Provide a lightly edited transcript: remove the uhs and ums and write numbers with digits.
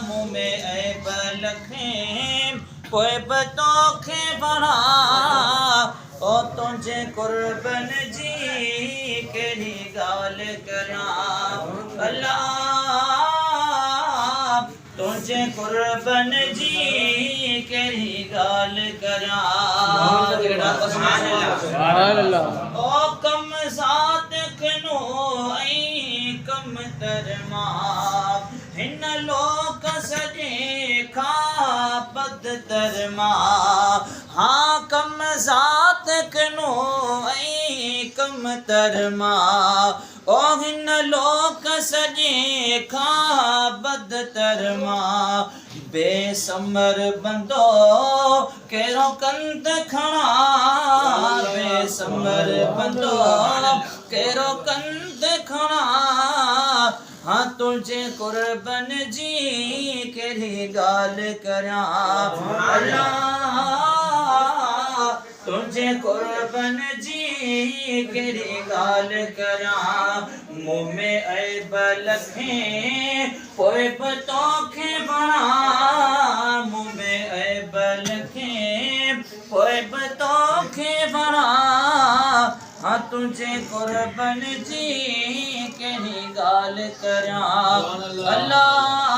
मुँह में ऐब लखें पोइ तोखे वणा ओ तुझे कुर्बन जी कहिड़ी ॻाल्हि करियां अल्लाह तुझे कुर्बन जी कहिड़ी ॻाल्हि करियां ओ कम साथ खनो ऐं कम तरमा हिन लोक सॼे खां बदतर मां हाँ कम साथ खनो ऐं कम तरमा ओ हिन लोक सॼे खां बदतर मां बेसमर बंदो कहिड़ो कंद खणा बेसमर बंदो कहिड़ो कंद खणा हाँ तुझे कुर्बन जी कहिड़ी ॻाल्हि करियां अल्लाह तुझे कुर्बन जी कहिड़ी ॻाल्हि करियां मुँह में ऐब लखें पोइ बि तोखे वणा मुँह में ऐब लखें पोइ बि तोखे वणा हाँ तुझे कुर्बन जी कहिड़ी ॻाल्हि करियां अल्लाह।